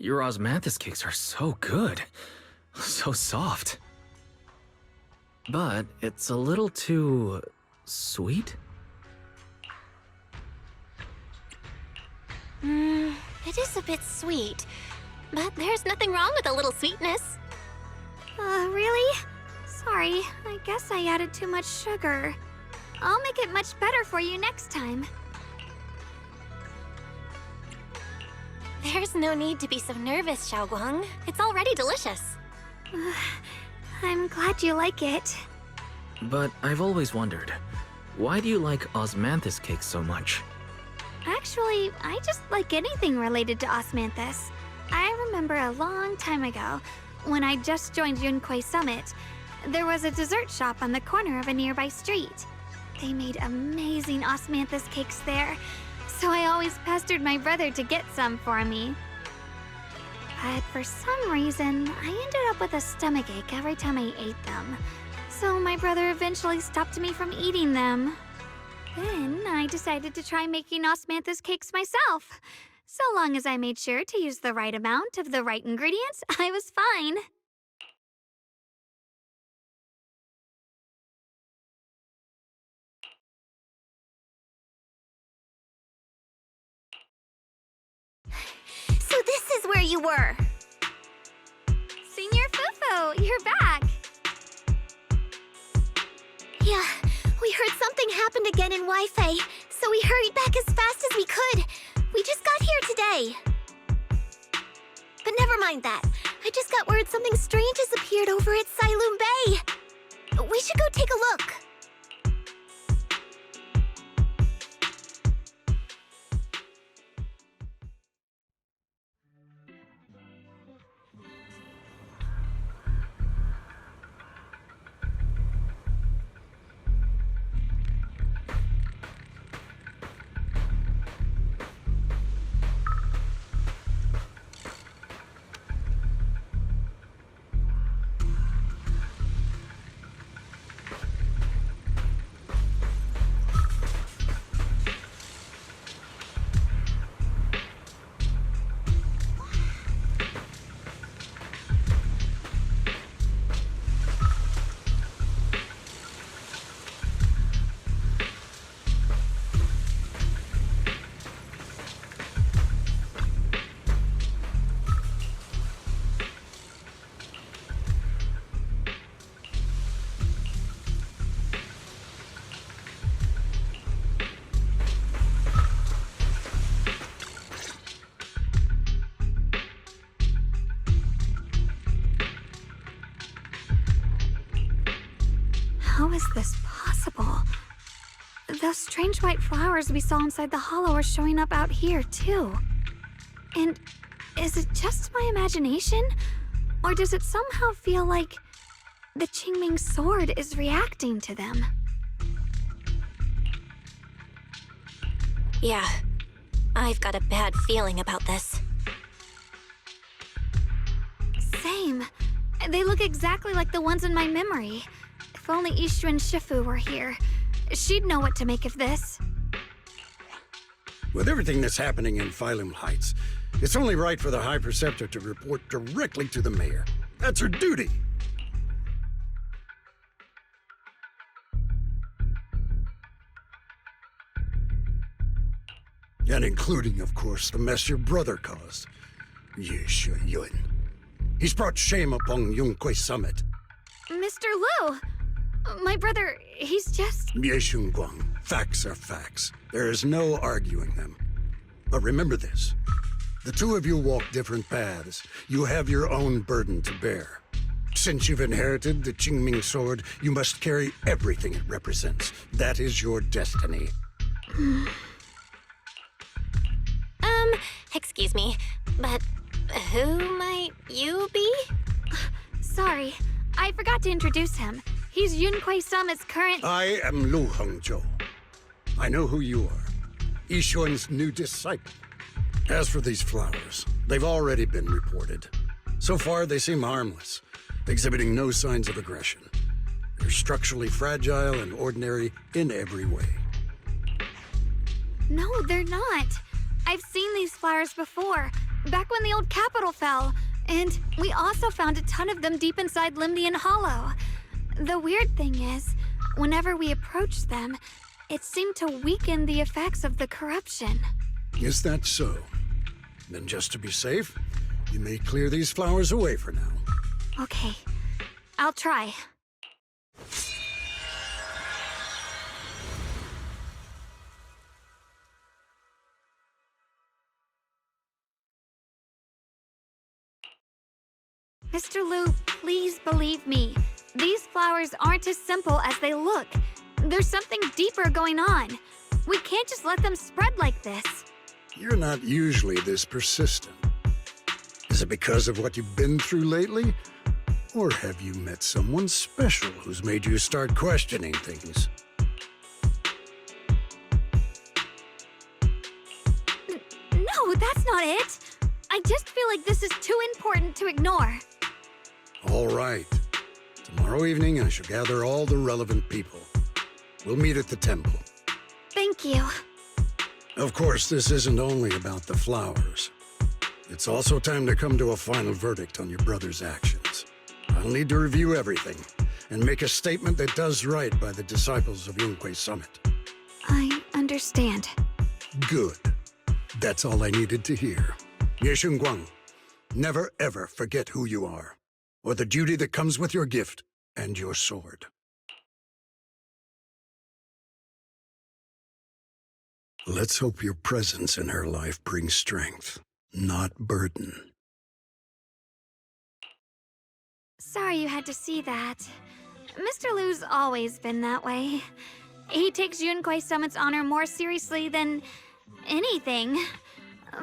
Your osmanthus cakes are so good. So soft. But it's a little too... sweet? It is a bit sweet. But there's nothing wrong with a little sweetness. Really? Sorry, I guess I added too much sugar. I'll make it much better for you next time. There's no need to be so nervous, Xiaoguang. It's already delicious. I'm glad you like it. But I've always wondered, why do you like osmanthus cakes so much? Actually, I just like anything related to osmanthus. I remember a long time ago, when I just joined Yunquei Summit, there was a dessert shop on the corner of a nearby street. They made amazing osmanthus cakes there, so I always pestered my brother to get some for me. But for some reason, I ended up with a stomachache every time I ate them. So my brother eventually stopped me from eating them. Then I decided to try making osmanthus cakes myself. So long as I made sure to use the right amount of the right ingredients, I was fine. So this is where you were. Senior Fufu, you're back. Yeah, we heard something happened again in Wi-Fi, so we hurried back as fast as we could. We just got here today. But never mind that. I just got word something strange has appeared over at Sailoon Bay. We should go take a look. How is this possible? Those strange white flowers we saw inside the hollow are showing up out here, too. And is it just my imagination? Or does it somehow feel like the Qingming sword is reacting to them? Yeah, I've got a bad feeling about this. Same. They look exactly like the ones in my memory. If only Yixuan Shifu were here. She'd know what to make of this. With everything that's happening in Phylum Heights, it's only right for the High Preceptor to report directly to the mayor. That's her duty. And including, of course, the mess your brother caused. Ye Yun. He's brought shame upon Yunquei Summit. Mr. Liu! My brother, he's just... Ye Guang, facts are facts. There is no arguing them. But remember this. The two of you walk different paths. You have your own burden to bear. Since you've inherited the Qingming sword, you must carry everything it represents. That is your destiny. Excuse me, but who might you be? Sorry, I forgot to introduce him. He's Yunquei Summit's current... I am Lu Hongzhou. I know who you are. Yixuan's new disciple. As for these flowers, they've already been reported. So far, they seem harmless, exhibiting no signs of aggression. They're structurally fragile and ordinary in every way. No, they're not. I've seen these flowers before. back when the old capital fell. And we also found a ton of them deep inside Limdian Hollow. The weird thing is, whenever we approached them, it seemed to weaken the effects of the corruption. Is that so? Then just to be safe, you may clear these flowers away for now. Okay, I'll try. Mr. Liu, please believe me. These flowers aren't as simple as they look. There's something deeper going on. We can't just let them spread like this. You're not usually this persistent. Is it because of what you've been through lately? Or have you met someone special who's made you start questioning things? No, that's not it. I just feel like this is too important to ignore. All right. Tomorrow evening, I shall gather all the relevant people. We'll meet at the temple. Thank you. Of course, this isn't only about the flowers. It's also time to come to a final verdict on your brother's actions. I'll need to review everything and make a statement that does right by the disciples of Yunquei Summit. I understand. Good. That's all I needed to hear. Ye Shunguang, never ever forget who you are, or the duty that comes with your gift and your sword. Let's hope your presence in her life brings strength, not burden. Sorry you had to see that. Mr. Liu's always been that way. He takes Yunquei Summit's honor more seriously than anything.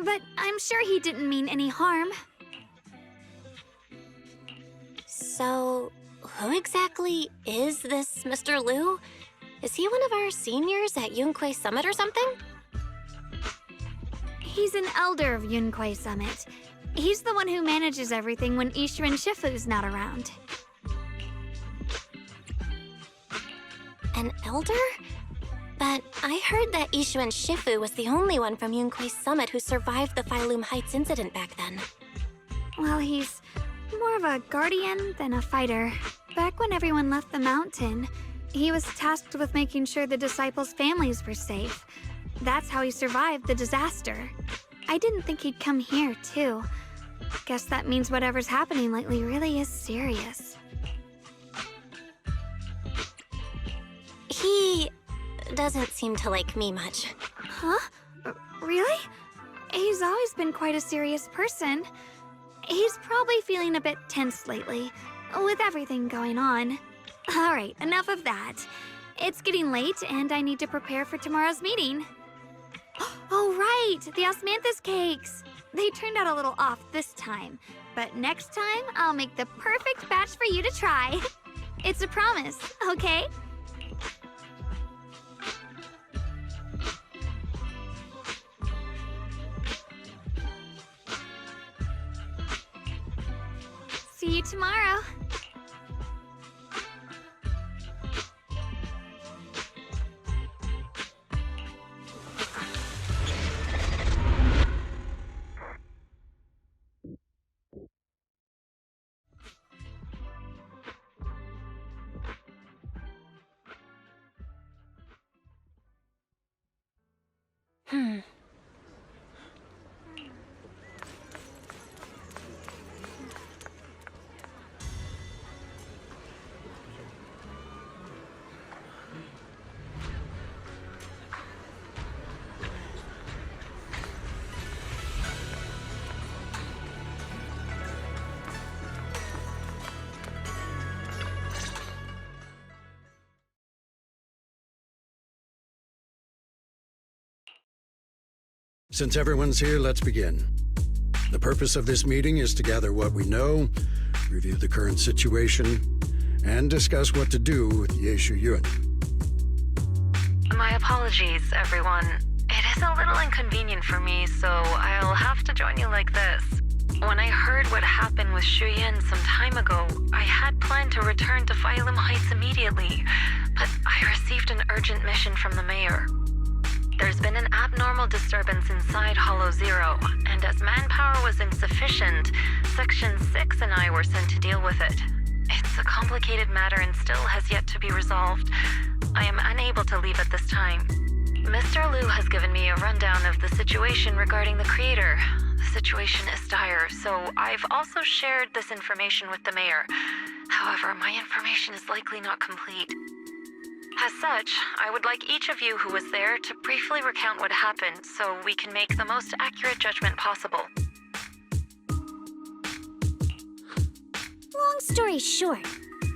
But I'm sure he didn't mean any harm. So, who exactly is this Mr. Liu? Is he one of our seniors at Yunquei Summit or something? He's an elder of Yunquei Summit. He's the one who manages everything when Ishu and Shifu's not around. An elder? But I heard that Ishu and Shifu was the only one from Yunquei Summit who survived the Phylum Heights incident back then. Well, he's more of a guardian than a fighter. Back when everyone left the mountain, he was tasked with making sure the disciples' families were safe. That's how he survived the disaster. I didn't think he'd come here, too. Guess that means whatever's happening lately really is serious. He doesn't seem to like me much. Huh? Really? He's always been quite a serious person. He's probably feeling a bit tense lately, with everything going on. Alright, enough of that. It's getting late, and I need to prepare for tomorrow's meeting. Oh, right! The osmanthus cakes! They turned out a little off this time, but next time I'll make the perfect batch for you to try. It's a promise, okay? See you tomorrow. Since everyone's here, let's begin. The purpose of this meeting is to gather what we know, review the current situation, and discuss what to do with Ye Shuyun. My apologies, everyone. It is a little inconvenient for me, so I'll have to join you like this. When I heard what happened with Shuyan some time ago, I had planned to return to Phylum Heights immediately, but I received an urgent mission from the mayor. There's been an abnormal disturbance inside Hollow Zero, and as manpower was insufficient, Section 6 and I were sent to deal with it. It's a complicated matter and still has yet to be resolved. I am unable to leave at this time. Mr. Liu has given me a rundown of the situation regarding the creator. The situation is dire, so I've also shared this information with the mayor. However, my information is likely not complete. As such, I would like each of you who was there to briefly recount what happened so we can make the most accurate judgment possible. Long story short,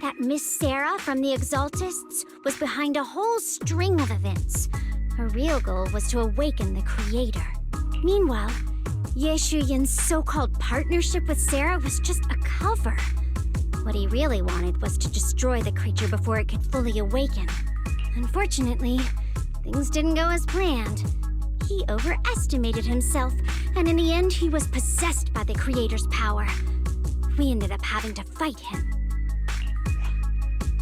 that Miss Sarah from the Exaltists was behind a whole string of events. Her real goal was to awaken the creator. Meanwhile, Ye Shuyin's so-called partnership with Sarah was just a cover. What he really wanted was to destroy the creature before it could fully awaken. Unfortunately, things didn't go as planned. He overestimated himself, and in the end, he was possessed by the creator's power. We ended up having to fight him.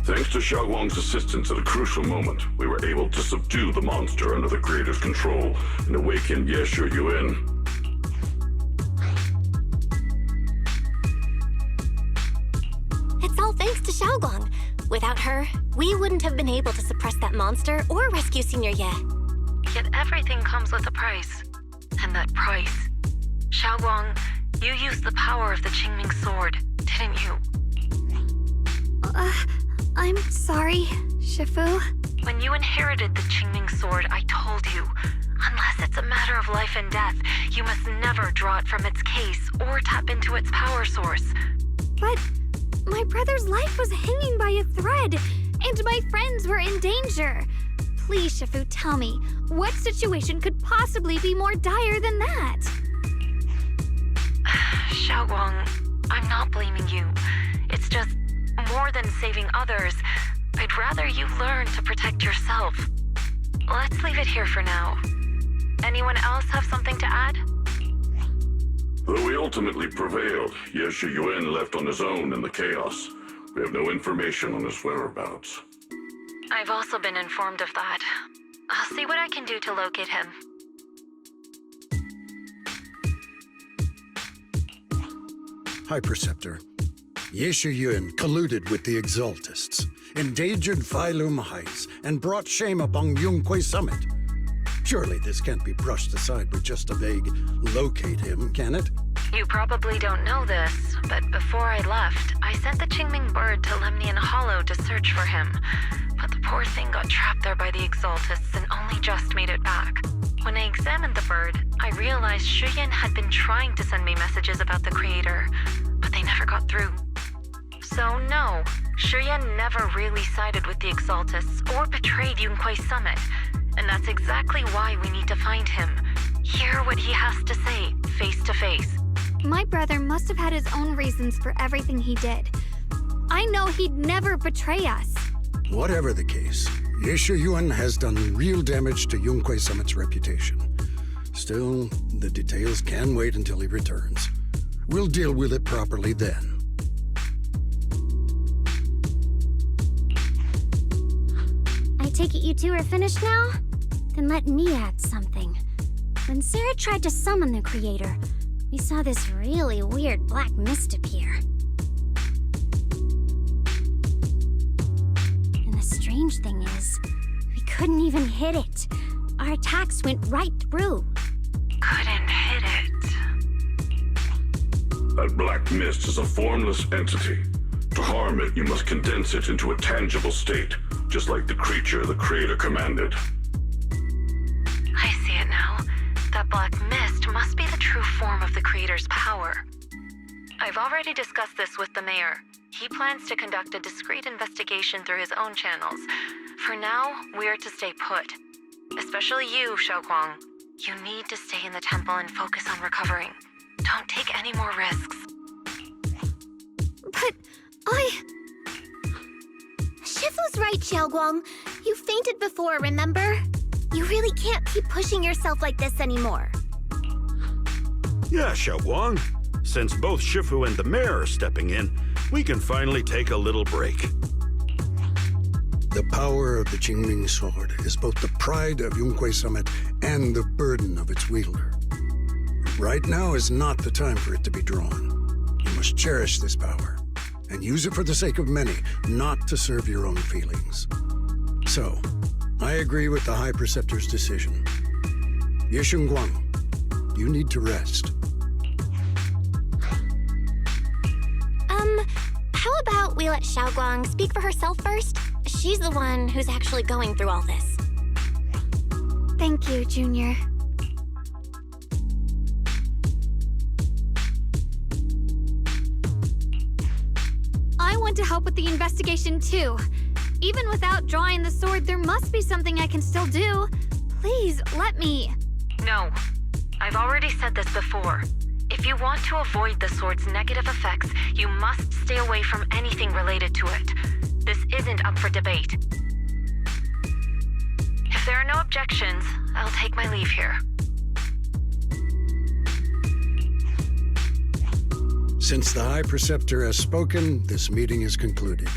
Thanks to Xiaoguang's assistance at a crucial moment, we were able to subdue the monster under the creator's control and awaken Ye Shuyuan. It's all thanks to Xiaoguang. Without her, we wouldn't have been able to suppress that monster or rescue Senior Ye. Yet everything comes with a price. And that price... Xiaoguang, you used the power of the Qingming sword, didn't you? I'm sorry, Shifu. When you inherited the Qingming sword, I told you, unless it's a matter of life and death, you must never draw it from its case or tap into its power source. But my brother's life was hanging by a thread, and my friends were in danger. Please, Shifu, tell me, what situation could possibly be more dire than that? Xiaoguang, I'm not blaming you. It's just, more than saving others, I'd rather you learn to protect yourself. Let's leave it here for now. Anyone else have something to add? Though we ultimately prevailed, Ye Shuyuan left on his own in the chaos. We have no information on his whereabouts. I've also been informed of that. I'll see what I can do to locate him. High Preceptor, Ye Shuyuan colluded with the Exaltists, endangered Phylum Heights, and brought shame upon Yunquay Summit. Surely this can't be brushed aside with just a vague locate him, can it? You probably don't know this, but before I left, I sent the Qingming bird to Lemnian Hollow to search for him. But the poor thing got trapped there by the Exaltists and only just made it back. When I examined the bird, I realized Shuyan had been trying to send me messages about the creator, but they never got through. So no, Shuyan never really sided with the Exaltists or betrayed Yunquay Summit. And that's exactly why we need to find him. Hear what he has to say, face to face. My brother must have had his own reasons for everything he did. I know he'd never betray us. Whatever the case, Ye Shuyuan has done real damage to Yunquay Summit's reputation. Still, the details can wait until he returns. We'll deal with it properly then. I take it you two are finished now? Then let me add something. When Sarah tried to summon the creator, we saw this really weird black mist appear. And the strange thing is, we couldn't even hit it. Our attacks went right through. Couldn't hit it. That black mist is a formless entity. To harm it, you must condense it into a tangible state, just like the creature the creator commanded. I see it now. That black mist must be the true form of the creator's power. I've already discussed this with the mayor. He plans to conduct a discreet investigation through his own channels. For now, we're to stay put. Especially you, Xiaoguang. You need to stay in the temple and focus on recovering. Don't take any more risks. But Shifu's right, Xiaoguang. You fainted before, remember? You really can't keep pushing yourself like this anymore. Yeah, Xiaoguang. Since both Shifu and the mayor are stepping in, we can finally take a little break. The power of the Qingming sword is both the pride of Yunhui Summit and the burden of its wielder. Right now is not the time for it to be drawn. You must cherish this power and use it for the sake of many, not to serve your own feelings. So, I agree with the High Preceptor's decision. Yishun Guang, you need to rest. How about we let Xiaoguang speak for herself first? She's the one who's actually going through all this. Thank you, Junior. I want to help with the investigation too. Even without drawing the sword, there must be something I can still do. Please, let me. No. I've already said this before. If you want to avoid the sword's negative effects, you must stay away from anything related to it. This isn't up for debate. If there are no objections, I'll take my leave here. Since the High Preceptor has spoken, this meeting is concluded.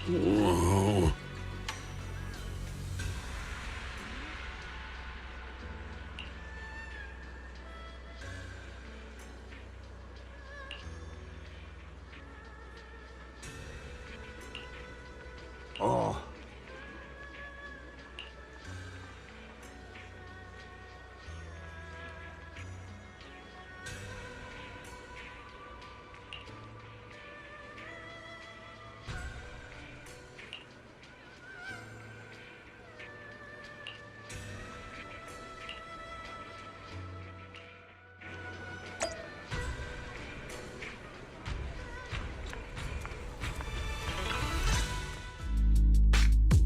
Whoa. Oh.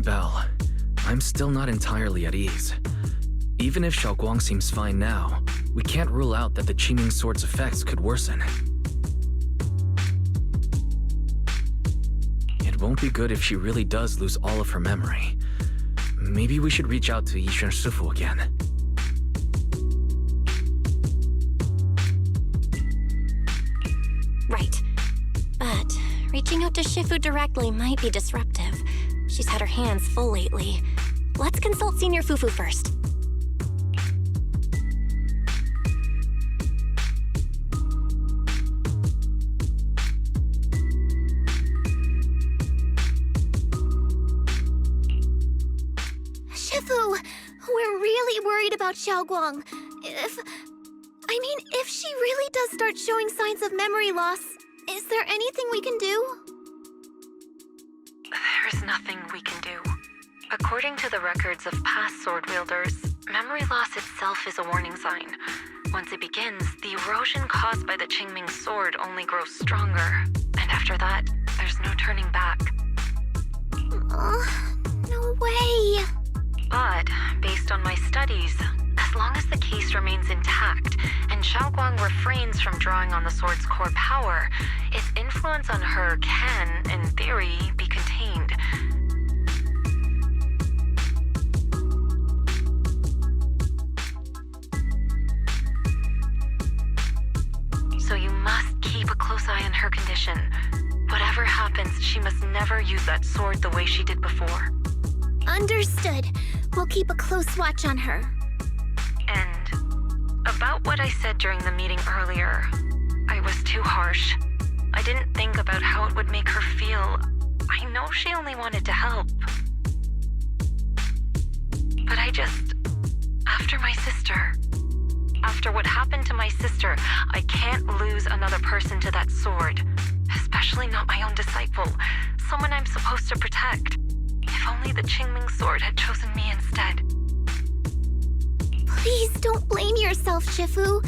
Belle, I'm still not entirely at ease. Even if Xiaoguang seems fine now, we can't rule out that the Qingming Sword's effects could worsen. It won't be good if she really does lose all of her memory. Maybe we should reach out to Yixuan Shifu again. Right. But reaching out to Shifu directly might be disruptive. She's had her hands full lately. Let's consult Senior Fufu first. Shifu, we're really worried about Xiaoguang. If she really does start showing signs of memory loss, is there anything we can do? There's nothing we can do. According to the records of past sword wielders, memory loss itself is a warning sign. Once it begins, the erosion caused by the Qingming sword only grows stronger. And after that, there's no turning back. No way! But, based on my studies, as long as the case remains intact and Xiaoguang refrains from drawing on the sword's core power, its influence on her can, in theory, be contained. So you must keep a close eye on her condition. Whatever happens, she must never use that sword the way she did before. Understood. We'll keep a close watch on her. And about what I said during the meeting earlier, I was too harsh. I didn't think about how it would make her feel. I know she only wanted to help. But after what happened to my sister, I can't lose another person to that sword. Especially not my own disciple, someone I'm supposed to protect. If only the Qingming sword had chosen me instead. Please don't blame yourself, Shifu.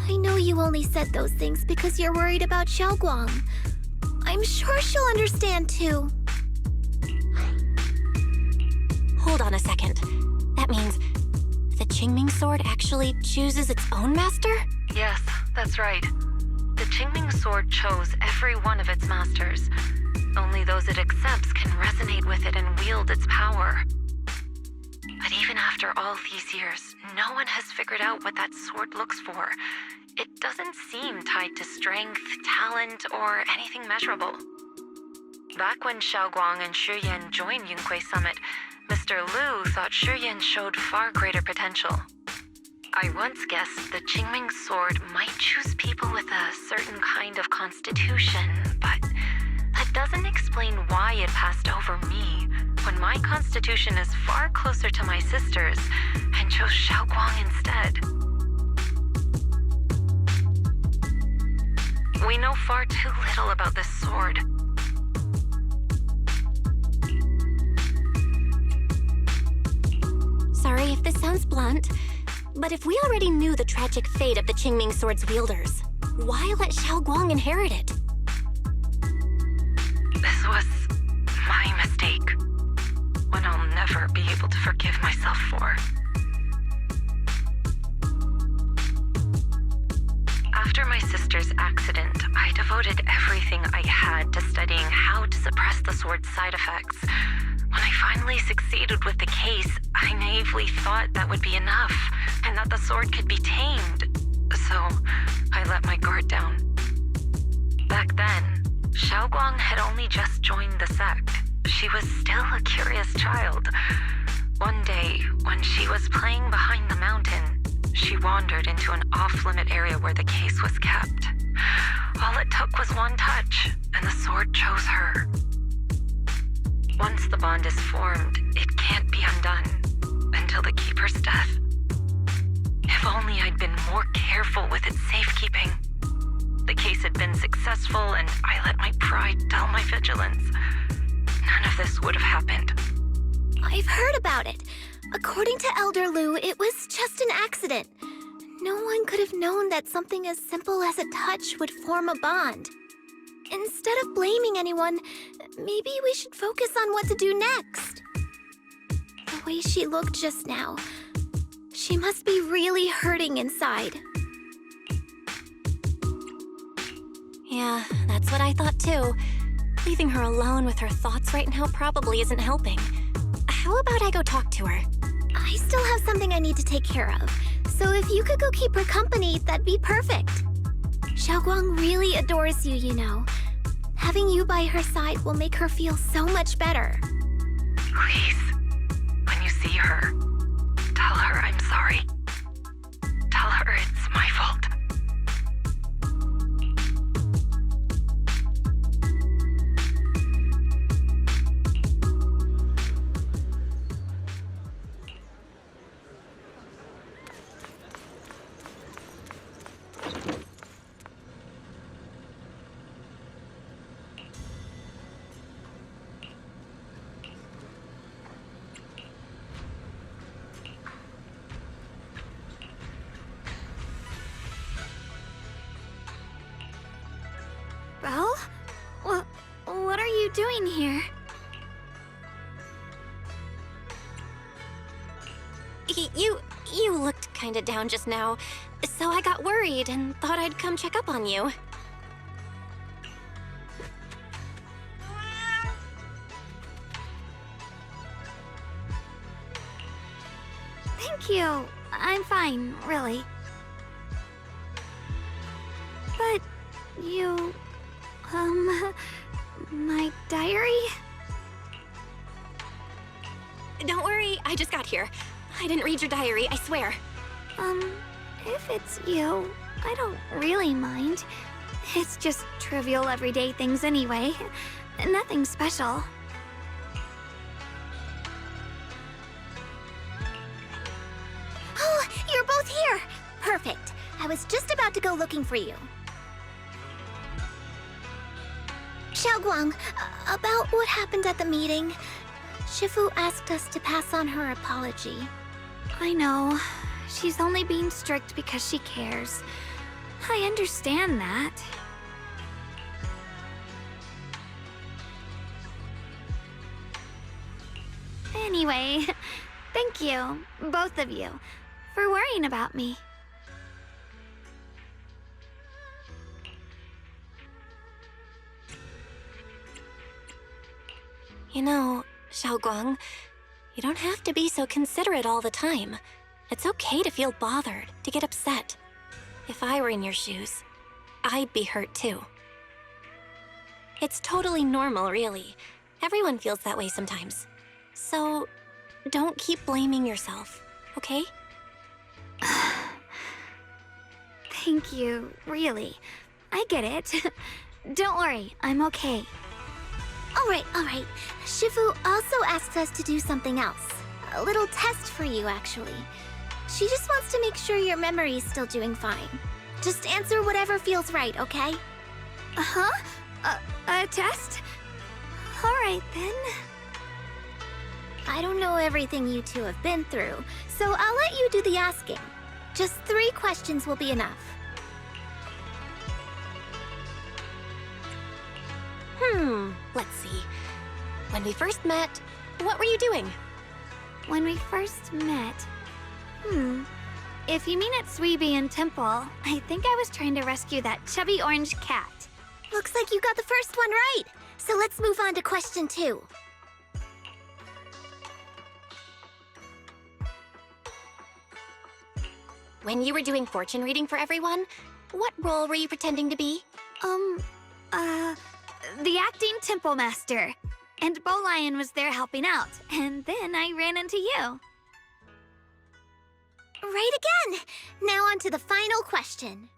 I know you only said those things because you're worried about Xiaoguang. I'm sure she'll understand too. Hold on a second. That means the Qingming sword actually chooses its own master? Yes, that's right. The Qingming sword chose every one of its masters. Only those it accepts can resonate with it and wield its power. But even after all these years, no one has figured out what that sword looks for. It doesn't seem tied to strength, talent, or anything measurable. Back when Xiaoguang and Shi Yan joined Yunquei Summit, Mr. Liu thought Shi Yan showed far greater potential. I once guessed the Qingming sword might choose people with a certain kind of constitution, but that doesn't explain why it passed over me, when my constitution is far closer to my sister's, and chose Xiaoguang instead. We know far too little about this sword. Sorry if this sounds blunt, but if we already knew the tragic fate of the Qingming sword's wielders, why let Xiaoguang inherit it? This was my mistake. One I'll never be able to forgive myself for. After my sister's accident, I devoted everything I had to studying how to suppress the sword's side effects. When I finally succeeded with the case, I naively thought that would be enough, and that the sword could be tamed. So, I let my guard down. Back then, Xiaoguang had only just joined the sect. She was still a curious child. One day, when she was playing behind the mountain, she wandered into an off-limit area where the case was kept. All it took was one touch, and the sword chose her. Once the bond is formed, it can't be undone until the Keeper's death. If only I'd been more careful with its safekeeping. The case had been successful, and I let my pride dull my vigilance. None of this would have happened. I've heard about it. According to Elder Liu, it was just an accident. No one could have known that something as simple as a touch would form a bond. Instead of blaming anyone, maybe we should focus on what to do next. The way she looked just now, she must be really hurting inside. Yeah, that's what I thought too. Leaving her alone with her thoughts right now probably isn't helping. How about I go talk to her? I still have something I need to take care of, so if you could go keep her company, that'd be perfect. Xiaoguang really adores you, you know. Having you by her side will make her feel so much better. Please, when you see her, tell her I'm sorry. Tell her it's my fault. you doing here? You looked kinda down just now, so I got worried and thought I'd come check up on you. Thank you. I'm fine, really. But you... my diary? Don't worry, I just got here. I didn't read your diary, I swear. If it's you, I don't really mind. It's just trivial everyday things anyway. Nothing special. Oh, you're both here! Perfect. I was just about to go looking for you. Xiaoguang, about what happened at the meeting. Shifu asked us to pass on her apology. I know. She's only being strict because she cares. I understand that. Anyway, thank you, both of you, for worrying about me. You know, Xiaoguang, you don't have to be so considerate all the time. It's okay to feel bothered, to get upset. If I were in your shoes, I'd be hurt too. It's totally normal, really. Everyone feels that way sometimes. So, don't keep blaming yourself, okay? Thank you, really. I get it. Don't worry, I'm okay. Alright. Shifu also asked us to do something else. A little test for you, actually. She just wants to make sure your memory's still doing fine. Just answer whatever feels right, okay? Huh? A test? Alright then. I don't know everything you two have been through, so I'll let you do the asking. Just 3 questions will be enough. Let's see. When we first met, what were you doing? When we first met... If you mean at Suibian Temple, I think I was trying to rescue that chubby orange cat. Looks like you got the first one right. So let's move on to question 2. When you were doing fortune reading for everyone, what role were you pretending to be? The acting temple master. And Bow Lion was there helping out, and then I ran into you. Right again! Now on to the final question.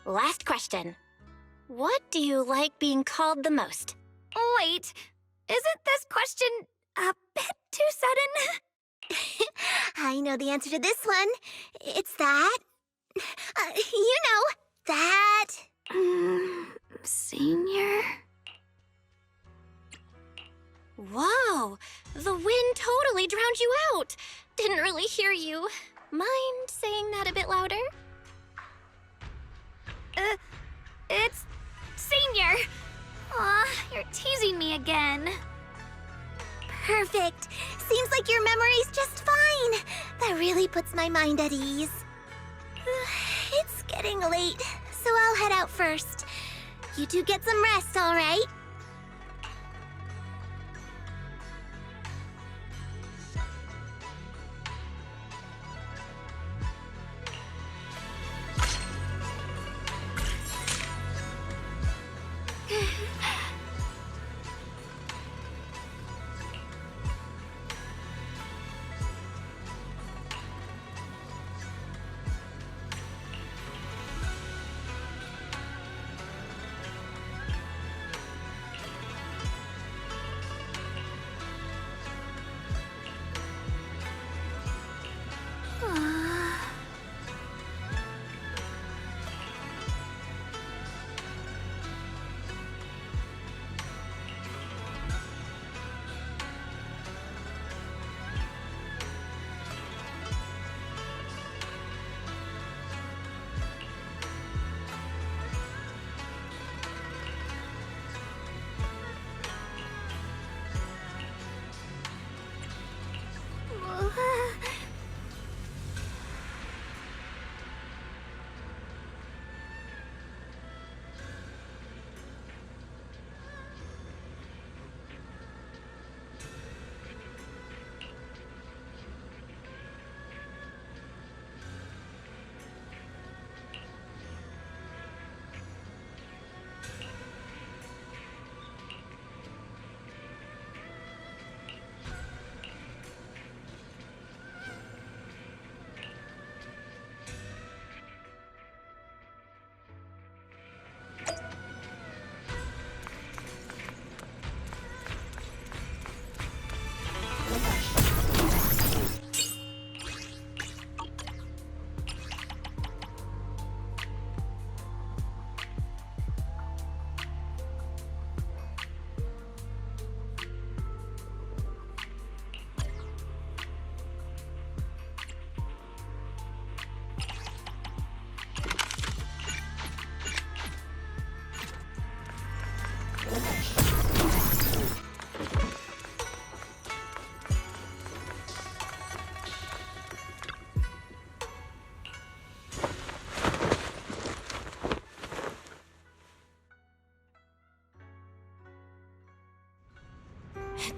Last question. What do you like being called the most? Wait, isn't this question a bit too sudden? I know the answer to this one. It's that... you know, that... Senior? Whoa! The wind totally drowned you out! Didn't really hear you. Mind saying that a bit louder? It's... Senior! Aw, you're teasing me again. Perfect. Seems like your memory's just fine. That really puts my mind at ease. It's getting late, so I'll head out first. You two get some rest, all right?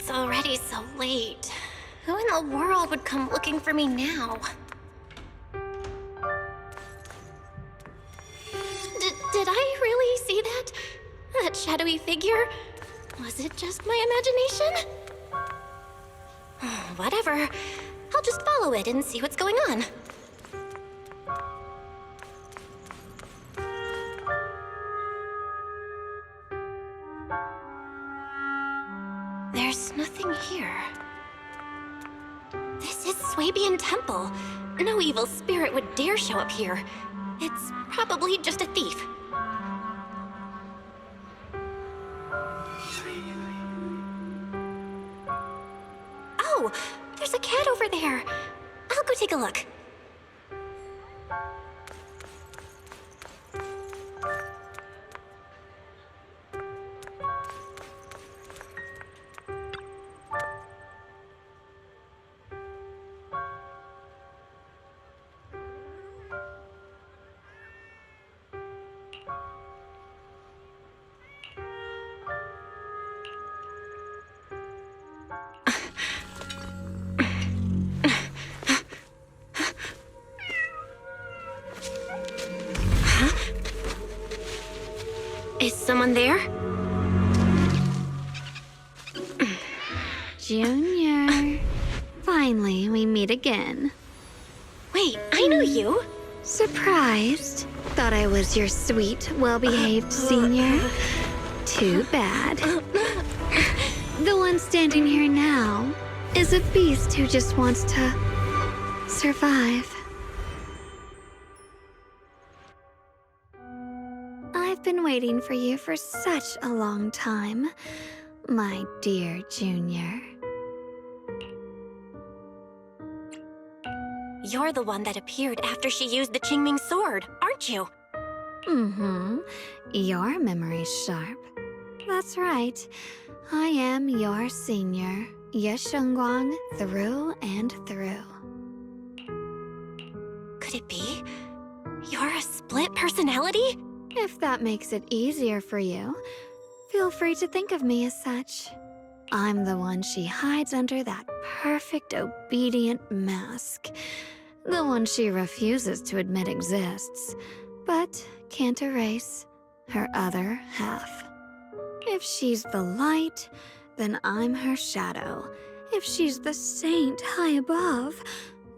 It's already so late. Who in the world would come looking for me now? Did I really see that? That shadowy figure? Was it just my imagination? Whatever. I'll just follow it and see what's going on. There's nothing here. This is Swabian Temple. No evil spirit would dare show up here. It's probably just a thief. Oh, there's a cat over there. I'll go take a look. Is someone there? Junior. Finally, we meet again. Wait, I know you. Surprised? Thought I was your sweet, well-behaved senior? Too bad. The one standing here now is a beast who just wants to survive. I've been waiting for you for such a long time, my dear Junior. You're the one that appeared after she used the Qingming sword, aren't you? Mm-hmm. Your memory's sharp. That's right. I am your senior, Ye Shengguang, through and through. Could it be? You're a split personality? If that makes it easier for you, feel free to think of me as such. I'm the one she hides under that perfect obedient mask. The one she refuses to admit exists, but can't erase her other half. If she's the light, then I'm her shadow. If she's the saint high above,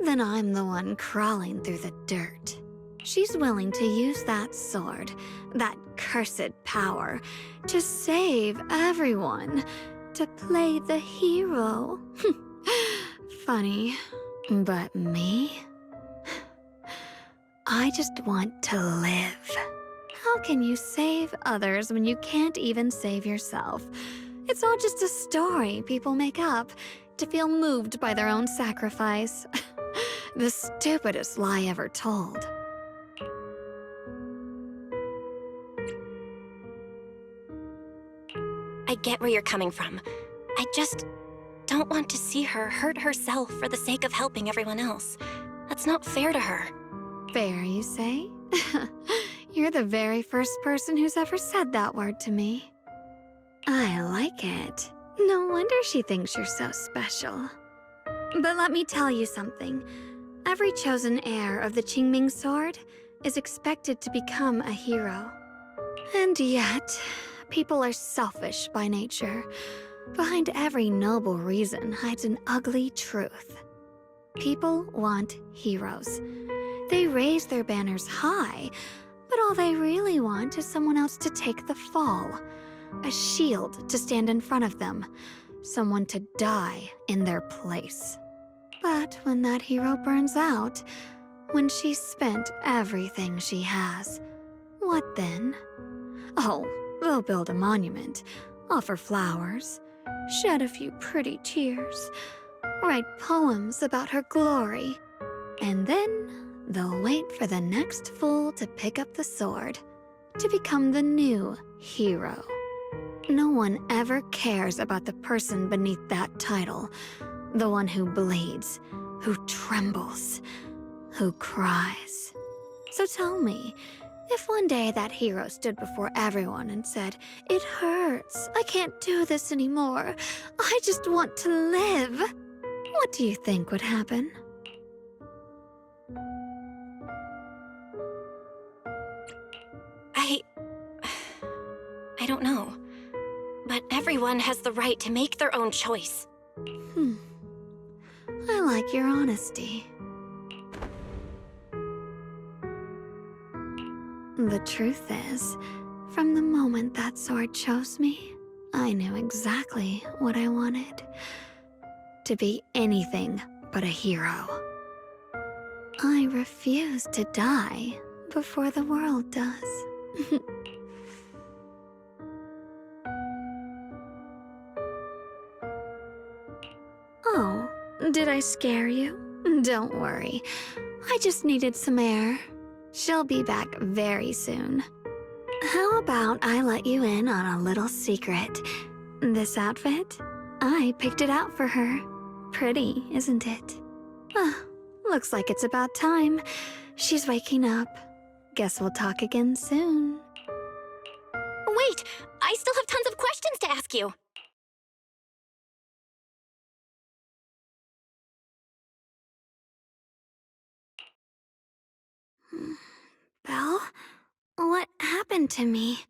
then I'm the one crawling through the dirt. She's willing to use that sword, that cursed power, to save everyone, to play the hero. Funny, but me? I just want to live. How can you save others when you can't even save yourself? It's all just a story people make up to feel moved by their own sacrifice. The stupidest lie ever told. I get where you're coming from. I just don't want to see her hurt herself for the sake of helping everyone else. That's not fair to her. Fair, you say? You're the very first person who's ever said that word to me. I like it. No wonder she thinks you're so special. But let me tell you something. Every chosen heir of the Qingming sword is expected to become a hero. And yet, people are selfish by nature. Behind every noble reason hides an ugly truth. People want heroes. They raise their banners high, but all they really want is someone else to take the fall. A shield to stand in front of them. Someone to die in their place. But when that hero burns out, when she's spent everything she has, what then? Oh, they'll build a monument, offer flowers, shed a few pretty tears, write poems about her glory, and then they'll wait for the next fool to pick up the sword, to become the new hero. No one ever cares about the person beneath that title, the one who bleeds, who trembles, who cries. So tell me, If one day that hero stood before everyone and said, "It hurts, I can't do this anymore, I just want to live," what do you think would happen? I don't know. But everyone has the right to make their own choice. I like your honesty. The truth is, from the moment that sword chose me, I knew exactly what I wanted. To be anything but a hero. I refuse to die before the world does. Oh, did I scare you? Don't worry. I just needed some air. She'll be back very soon. How about I let you in on a little secret? This outfit? I picked it out for her. Pretty, isn't it? Looks like it's about time. She's waking up. Guess we'll talk again soon. Wait! I still have tons of questions to ask you! Belle? What happened to me?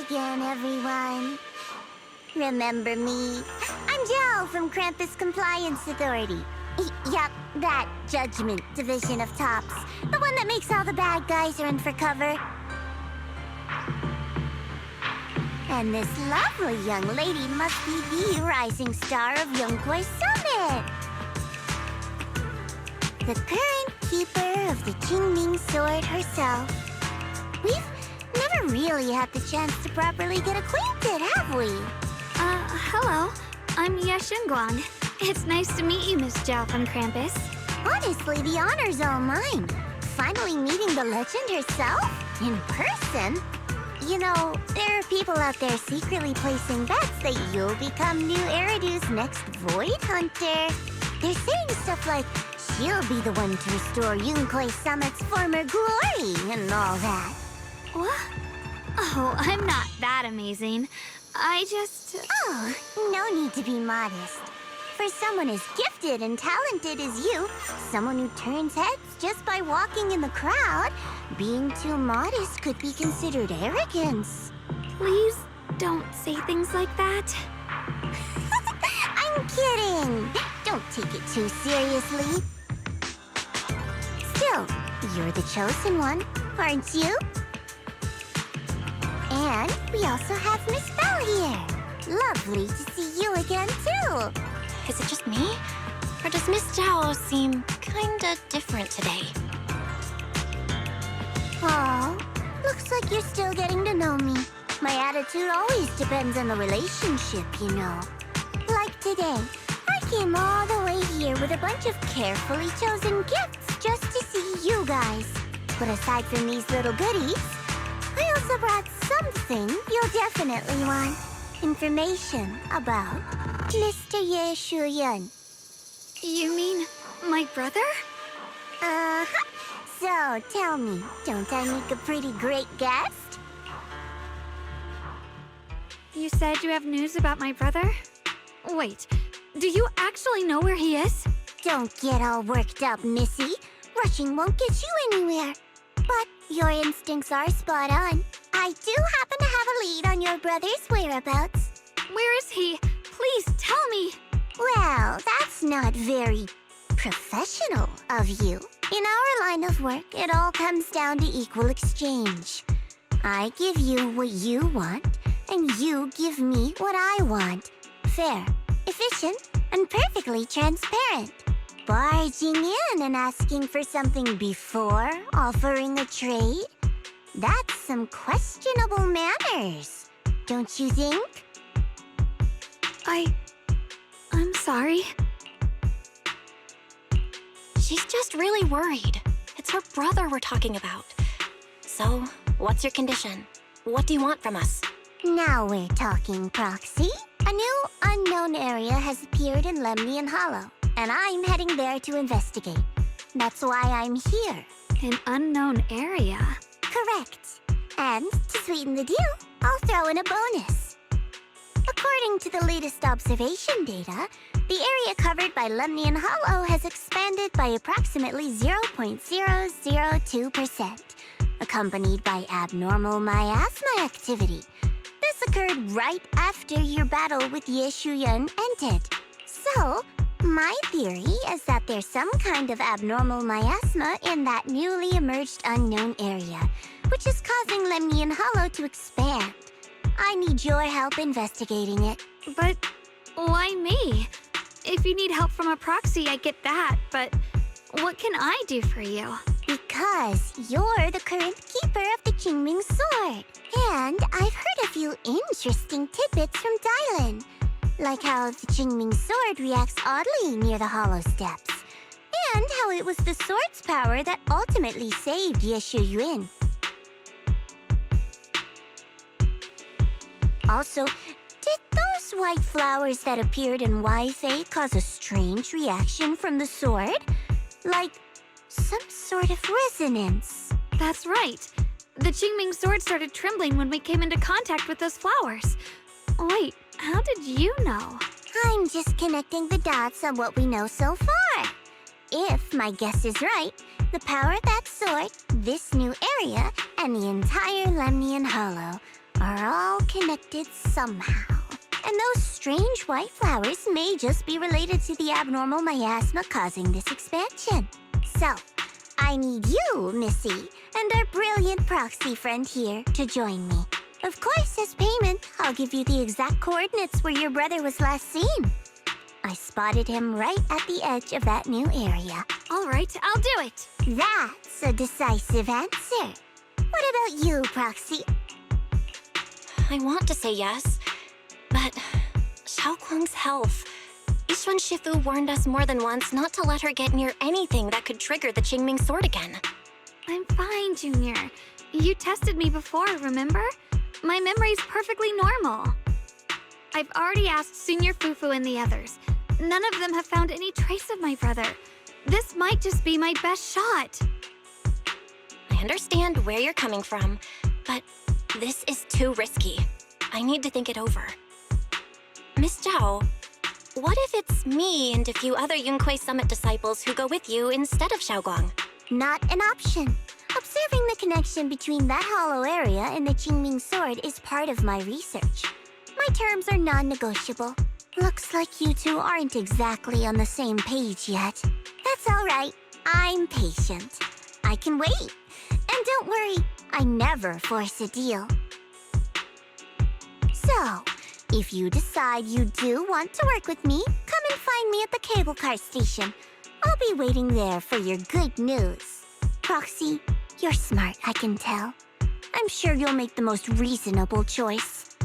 Again, everyone. Remember me? I'm Joe from Krampus Compliance Authority. Yup, that Judgment Division of Tops. The one that makes all the bad guys run for cover. And this lovely young lady must be the rising star of Yunkway Summit. The current keeper of the Qingming Sword herself. We've never really had the chance to properly get acquainted, have we? Hello. I'm Yashunguang. It's nice to meet you, Miss Zhao from Krampus. Honestly, the honor's all mine. Finally meeting the legend herself? In person? You know, there are people out there secretly placing bets that you'll become new Eridu's next Void Hunter. They're saying stuff like, she'll be the one to restore Yunkway Summit's former glory and all that. What? Oh, I'm not that amazing. I just... Oh, no need to be modest. For someone as gifted and talented as you, someone who turns heads just by walking in the crowd, being too modest could be considered arrogance. Please don't say things like that. I'm kidding. Don't take it too seriously. You're the chosen one, aren't you? And we also have Miss Belle here. Lovely to see you again, too. Is it just me? Or does Miss Zhao seem kinda different today? Oh, looks like you're still getting to know me. My attitude always depends on the relationship, you know. Like today, I came all the way here with a bunch of carefully chosen gifts just to see you guys. But aside from these little goodies, I also brought something you'll definitely want. Information about Mr. Ye Shuyun. You mean my brother? Uh-huh. So, tell me, don't I make a pretty great guest? You said you have news about my brother? Wait, do you actually know where he is? Don't get all worked up, Missy. Rushing won't get you anywhere. But your instincts are spot on. I do happen to have a lead on your brother's whereabouts. Where is he? Please tell me. Well, that's not very professional of you. In our line of work, it all comes down to equal exchange. I give you what you want, and you give me what I want. Fair, efficient, and perfectly transparent. Barging in and asking for something before offering a trade? That's some questionable manners, don't you think? I'm sorry. She's just really worried. It's her brother we're talking about. So, what's your condition? What do you want from us? Now we're talking, Proxy. A new unknown area has appeared in Lemnian Hollow, and I'm heading there to investigate. That's why I'm here. An unknown area? Correct. And to sweeten the deal, I'll throw in a bonus. According to the latest observation data, the area covered by Lemnian Hollow has expanded by approximately 0.002%, accompanied by abnormal miasma activity. This occurred right after your battle with Ye Shuyun ended. So, my theory is that there's some kind of abnormal miasma in that newly emerged unknown area, which is causing Lemnian Hollow to expand. I need your help investigating it. But why me? If you need help from a proxy, I get that, but what can I do for you? Because you're the current keeper of the Qingming sword. And I've heard a few interesting tidbits from Dylan. Like how the Qingming sword reacts oddly near the hollow steps. And how it was the sword's power that ultimately saved Ye Shuyun. Also, did those white flowers that appeared in Wi-Fi cause a strange reaction from the sword? Like some sort of resonance. That's right. The Qingming sword started trembling when we came into contact with those flowers. Wait, how did you know? I'm just connecting the dots on what we know so far. If my guess is right, the power of that sword, this new area, and the entire Lemnian Hollow are all connected somehow. And those strange white flowers may just be related to the abnormal miasma causing this expansion. So, I need you, Missy, and our brilliant proxy friend here to join me. Of course, as payment, I'll give you the exact coordinates where your brother was last seen. I spotted him right at the edge of that new area. All right, I'll do it. That's a decisive answer. What about you, Proxy? I want to say yes, but Xiaoguang's health. Yishuan Shifu warned us more than once not to let her get near anything that could trigger the Qingming sword again. I'm fine, Junior. You tested me before, remember? My memory's perfectly normal. I've already asked Senior Fufu and the others. None of them have found any trace of my brother. This might just be my best shot. I understand where you're coming from, but this is too risky. I need to think it over. Miss Zhao, what if it's me and a few other Yunquei Summit disciples who go with you instead of Xiaoguang? Not an option. Observing the connection between that hollow area and the Qingming sword is part of my research. My terms are non-negotiable. Looks like you two aren't exactly on the same page yet. That's all right. I'm patient. I can wait. And don't worry, I never force a deal. So, if you decide you do want to work with me, come and find me at the cable car station. I'll be waiting there for your good news. Roxy, you're smart, I can tell. I'm sure you'll make the most reasonable choice.